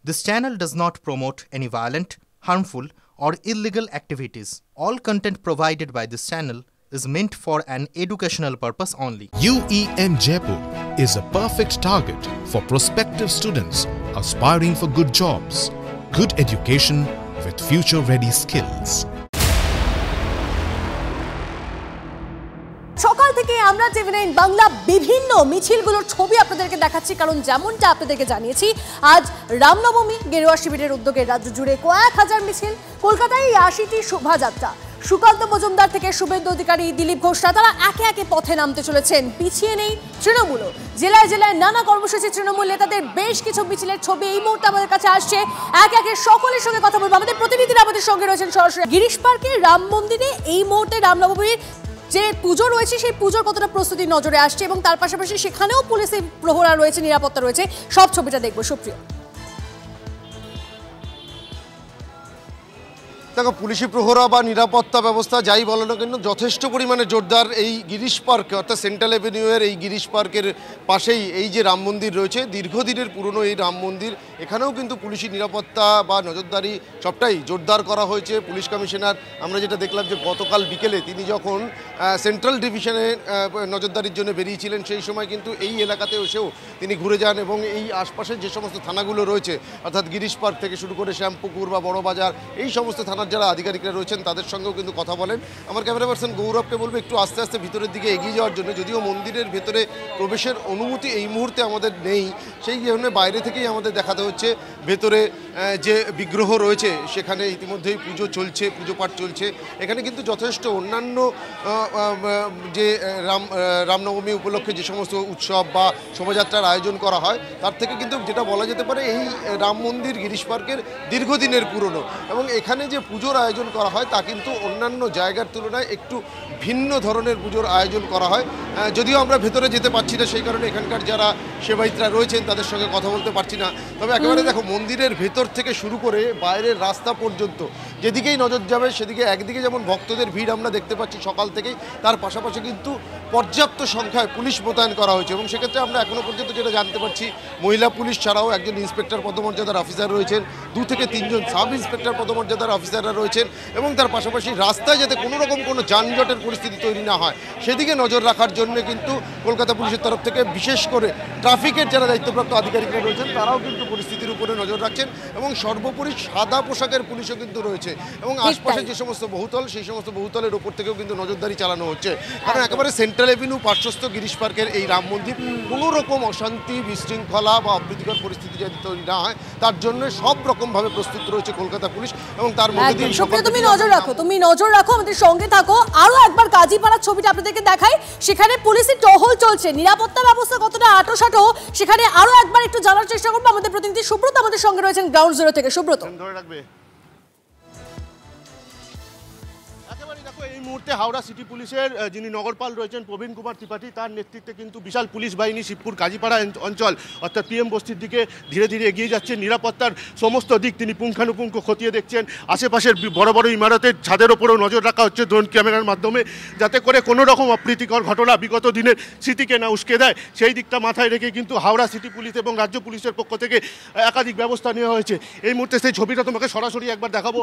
This channel does not promote any violent, harmful, or illegal activities. All content provided by this channel is meant for an educational purpose only. UEN Jaipur is a perfect target for prospective students aspiring for good jobs, good education with future-ready skills. সকাল থেকে আমরা টিভি9 বাংলা বিভিন্ন মিছিলগুলোর ছবি আপনাদেরকে দেখাচ্ছি, কারণ যেমনটা আপনাদেরকে জানিয়েছি আজ রামনবমী গেরুয়া শিবিরের উদ্যোগে রাজ্য জুড়ে কয়েক হাজার মিছিল। কলকাতায় ৮০টি শোভাযাত্রা, সুকান্ত মজুমদার থেকে শুভেন্দু অধিকারী, দিলীপ ঘোষরা তারা একে একে পথে নামতে চলেছেন। পিছিয়ে নেই তৃণমূলও, জেলায় জেলায় নানা কর্মসূচি তৃণমূল নেতাদের বেশ কিছু মিছিলের ছবি এই মুহূর্তে আমাদের কাছে আসছে। একে একে সকলের সঙ্গে কথা বলবো। আমাদের প্রতিনিধিরা আমাদের সঙ্গে রয়েছেন সরাসরি গিরিশ পার্কে রাম মন্দিরে। এই মুহূর্তে রামনবমীর যে পুজো রয়েছে সেই পুজোর কতটা প্রস্তুতি নজরে আসছে এবং তার পাশাপাশি সেখানেও পুলিশের প্রহরা রয়েছে, নিরাপত্তা রয়েছে, সব ছবিটা দেখবো। সুপ্রিয়, দেখো, পুলিশি প্রহরা বা নিরাপত্তা ব্যবস্থা যাই বলো না কেন যথেষ্ট পরিমাণে জোরদার। এই গিরিশ পার্কে অর্থাৎ সেন্ট্রাল অ্যাভিনিউয়ের এই গিরিশ পার্কের পাশেই এই যে রাম মন্দির রয়েছে, দীর্ঘদিনের পুরনো এই রাম মন্দির, এখানেও কিন্তু পুলিশি নিরাপত্তা বা নজরদারি সবটাই জোরদার করা হয়েছে। পুলিশ কমিশনার আমরা যেটা দেখলাম যে গতকাল বিকেলে তিনি যখন সেন্ট্রাল ডিভিশনে নজরদারির জন্য বেরিয়েছিলেন, সেই সময় কিন্তু এই এলাকাতে এসেও তিনি ঘুরে যান এবং এই আশপাশের যে সমস্ত থানাগুলো রয়েছে অর্থাৎ গিরিশ পার্ক থেকে শুরু করে শ্যামপুকুর বা বড়বাজার, এই সমস্ত থানা যারা আধিকারিকরা রয়েছেন তাদের সঙ্গেও কিন্তু কথা বলেন। আমার ক্যামেরা পার্সন গৌরবকে বলবো একটু আস্তে আস্তে ভিতরের দিকে এগিয়ে যাওয়ার জন্য। যদিও মন্দিরের ভেতরে প্রবেশের অনুমতি এই মুহূর্তে আমাদের নেই, সেই জন্য বাইরে থেকেই আমাদের দেখাতে হচ্ছে। ভেতরে যে বিগ্রহ রয়েছে সেখানে ইতিমধ্যেই পুজো চলছে, পুজো পাঠ চলছে। এখানে কিন্তু যথেষ্ট অন্যান্য যে রামনবমী উপলক্ষে যে সমস্ত উৎসব বা শোভাযাত্রার আয়োজন করা হয় তার থেকে কিন্তু যেটা বলা যেতে পারে এই রাম মন্দির গিরিশ পার্কের দীর্ঘদিনের পুরনো, এবং এখানে যে পুজোর আয়োজন করা হয় তা কিন্তু অন্যান্য জায়গার তুলনায় একটু ভিন্ন ধরনের পুজোর আয়োজন করা হয়। যদিও আমরা ভেতরে যেতে পারছি না, সেই কারণে এখানকার যারা সেবায়িতরা রয়েছেন তাদের সঙ্গে কথা বলতে পারছি না। তবে একেবারে দেখো, মন্দিরের ভেতর থেকে শুরু করে বাইরের রাস্তা পর্যন্ত যেদিকেই নজর যাবে সেদিকে একদিকে যেমন ভক্তদের ভিড় আমরা দেখতে পাচ্ছি সকাল থেকেই, তার পাশাপাশি কিন্তু পর্যাপ্ত সংখ্যায় পুলিশ মোতায়েন করা হয়েছে। এবং সেক্ষেত্রে আমরা এখনও পর্যন্ত যেটা জানতে পারছি, মহিলা পুলিশ ছাড়াও একজন ইন্সপেক্টর পদমর্যাদার অফিসার রয়েছেন, 2 থেকে 3 জন সাব ইন্সপেক্টর পদমর্যাদার অফিসাররা রয়েছেন, এবং তার পাশাপাশি রাস্তায় যাতে কোনো রকম কোনো যানজটের পরিস্থিতি তৈরি না হয় সেদিকে নজর রাখার জন্য কিন্তু কলকাতা পুলিশের তরফ থেকে বিশেষ করে ট্রাফিকের যারা দায়িত্বপ্রাপ্ত আধিকারিকরা রয়েছেন তারাও কিন্তু পরিস্থিতির উপরে নজর রাখছেন। এবং সর্বোপরি সাদা পোশাকের পুলিশও কিন্তু রয়েছে, এবং আশপাশে যে সমস্ত বহুতল সেই সমস্ত বহুতলের ওপর থেকেও কিন্তু নজরদারি চালানো হচ্ছে। কারণ একেবারে সেন্ট্রাল এভিনিউ পার্শ্বস্থ গিরিশ পার্কের এই রাম মন্দির কোনো রকম অশান্তি, বিশৃঙ্খলা বা অপ্রীতিকর পরিস্থিতি যাতে তৈরি না হয় তার জন্য সব রকমভাবে প্রস্তুত রয়েছে কলকাতা পুলিশ। এবং তার মধ্যে দিয়ে তুমি নজর রাখো, আমাদের সঙ্গে থাকো। আরো একবার কাজীপাড়ার ছবিটা আপনাদেরকে দেখাই, সেখানে পুলিশের টহল চলছে, নিরাপত্তা ব্যবস্থা কতটা আঁটোসাঁটো সেখানে আরো একবার একটু জানার চেষ্টা করবো। আমাদের প্রতিনিধি সুব্রত আমাদের সঙ্গে রয়েছেন গ্রাউন্ড জিরো থেকে। সুব্রত, ধরে রাখবে। এই মুহূর্তে হাওড়া সিটি পুলিশের যিনি নগরপাল রয়েছেন প্রবীণ কুমার ত্রিপাঠী, তার নেতৃত্বে কিন্তু বিশাল পুলিশ বাহিনী শিবপুর কাজীপাড়া অঞ্চল অর্থাৎ পিএম বস্তির দিকে ধীরে ধীরে এগিয়ে যাচ্ছে। নিরাপত্তার সমস্ত দিক তিনি পুঙ্খানুপুঙ্খ খতিয়ে দেখছেন। আশেপাশের বড় বড় ইমারতের ছাদের ওপরেও নজর রাখা হচ্ছে ড্রোন ক্যামেরার মাধ্যমে, যাতে করে কোনো রকম অপ্রীতিকর ঘটনা বিগত দিনের স্মৃতিকে না উস্কে দেয়। সেই দিকটা মাথায় রেখে কিন্তু হাওড়া সিটি পুলিশ এবং রাজ্য পুলিশের পক্ষ থেকে একাধিক ব্যবস্থা নেওয়া হয়েছে। এই মুহূর্তে সেই ছবিটা তোমাকে সরাসরি একবার দেখাবো।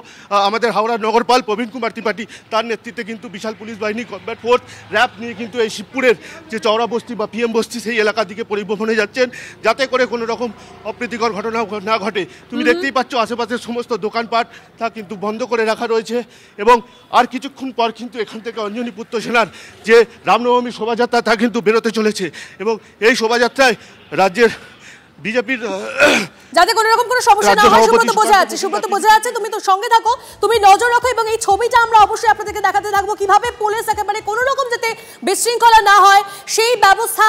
আমাদের হাওড়ার নগরপাল প্রবীণ কুমার ত্রিপাঠী, তার নেতৃত্বে কিন্তু বিশাল পুলিশ বাহিনী কমব্যাট ফোর্স র্যাব নিয়ে কিন্তু এই শিবপুরের যে চওড়া বস্তি বা পিএম বস্তি সেই এলাকার দিকে পরিবহনে যাচ্ছেন, যাতে করে কোনো রকম অপ্রীতিকর ঘটনা না ঘটে। তুমি দেখতেই পাচ্ছ আশেপাশের সমস্ত দোকানপাট তা কিন্তু বন্ধ করে রাখা রয়েছে। এবং আর কিছুক্ষণ পর কিন্তু এখান থেকে অঞ্জনী পুত্র সেনার যে রামনবমী শোভাযাত্রা তা কিন্তু বেরোতে চলেছে, এবং এই শোভাযাত্রায় রাজ্যের বিজেপির যাতে কোনো রকম কোনো সমস্যা না হয় সুব্রত বোঝা যাচ্ছে। তুমি তো সঙ্গে থাকো, তুমি নজর রাখো, এবং এই ছবিটা আমরা অবশ্যই আপনাদেরকে দেখাতে থাকবো কিভাবে পুলিশ একেবারে কোনো রকম যাতে বিশৃঙ্খলা না হয় সেই ব্যবস্থা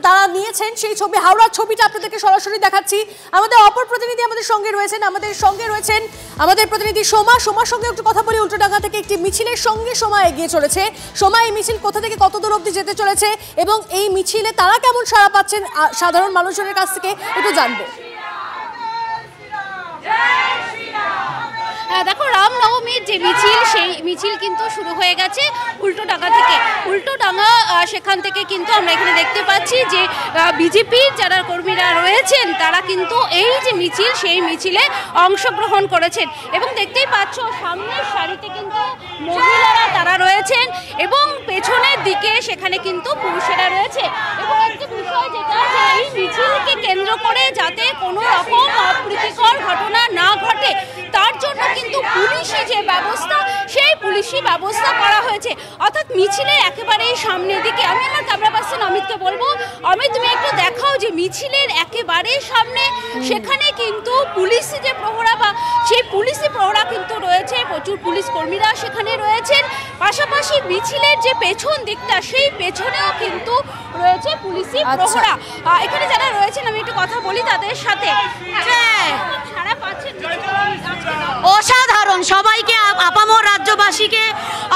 তারা নিয়েছেন। সেই ছবি, হাওড়ার ছবিটা আপনাদেরকে সরাসরি দেখাচ্ছি। আমাদের অপর প্রতিনিধি আমাদের সঙ্গে রয়েছেন আমাদের প্রতিনিধি সোমার সঙ্গে একটু কথা বলি। উল্টোডাঙ্গা থেকে একটি মিছিলের সঙ্গে সোমা এগিয়ে চলেছে। সোমা, এই মিছিল কোথা থেকে কত দূর অবধি যেতে চলেছে এবং এই মিছিলে তারা কেমন সাড়া পাচ্ছেন সাধারণ মানুষজনের কাছ থেকে একটু জানবো। দেখো, রামনবমী রামনবমীর যে মিছিল, সেই মিছিল কিন্তু শুরু হয়ে গেছে উল্টোডাঙ্গা থেকে। উল্টোডাঙ্গা সেখান থেকে কিন্তু আমরা এখানে দেখতে পাচ্ছি যে বিজেপির যারা কর্মীরা রয়েছেন তারা কিন্তু এই যে মিছিল, সেই মিছিলে অংশগ্রহণ করেছেন এবং দেখতেই পাচ্ছ সামনের সারিতে কিন্তু মহিলারা তারা রয়েছেন এবং পেছনের দিকে সেখানে কিন্তু পুরুষেরা রয়েছে। এবং একটা বিষয় যেটা, যে এই মিছিলকে কেন্দ্র করে যাতে কোনো রকম অপ্রীতিকর ঘটনা না ঘটে তার জন্য কিন্তু পুলিশি যে ব্যবস্থা, সেই পুলিশি ব্যবস্থা করা হয়েছে। অর্থাৎ মিছিলের একেবারেই সামনের দিকে, আমি আমার ক্যামেরা পার্সন অমিতকে বলবো, অমিত তুমি একটু দেখাও যে মিছিলের একেবারেই সামনে সেখানে কিন্তু পুলিশি যে প্রহরা বা সেই পুলিশি প্রহরা কিন্তু রয়েছে, প্রচুর পুলিশ কর্মীরা সেখানে রয়েছেন। পাশাপাশি মিছিলের যে পেছন দিকটা, সেই পেছনেও কিন্তু রয়েছে পুলিশি প্রহরা। এখানে যারা রয়েছেন আমি একটু কথা বলি তাদের সাথে। সারা পাচ্ছেন অসাধারণ। সবাইকে, আপামর রাজ্যবাসীকে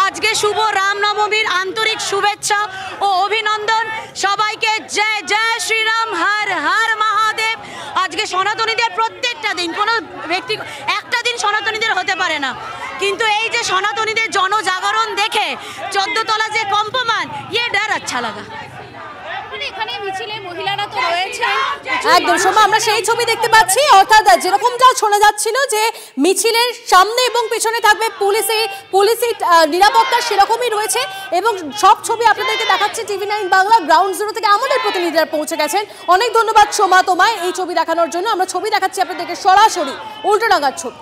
আজকে শুভ রামনবমীর আন্তরিক শুভেচ্ছা ও অভিনন্দন। সবাইকে জয় জয় শ্রীরাম, হর হর মহাদেব। আজকে সনাতনীদের প্রত্যেকটা দিন, কোনো ব্যক্তি একটা দিন সনাতনীদের হতে পারে না, কিন্তু এই যে সনাতনীদের জনজাগরণ দেখে 14 তলা যে কম্পমান, ইয়ে ডর আচ্ছা লাগা। এখানে মিছিলে মহিলারা তো রয়েছে একদম সোমা, আমরা সেই ছবি দেখতে পাচ্ছি। অর্থাৎ যেরকমটা শোনা যাচ্ছিল যে মিছিলের সামনে এবং পেছনে থাকবে পুলিশি নিরাপত্তা, সেরকমই রয়েছে এবং সব ছবি আপনাদেরকে দেখাচ্ছে TV9 বাংলা গ্রাউন্ড জিরো থেকে আমাদের প্রতিনিধিরা পৌঁছে গেছেন। অনেক ধন্যবাদ সোমা তোমায় এই ছবি দেখানোর জন্য। আমরা ছবি দেখাচ্ছি আপনাদেরকে সরাসরি উল্টোডাঙ্গার ছবি।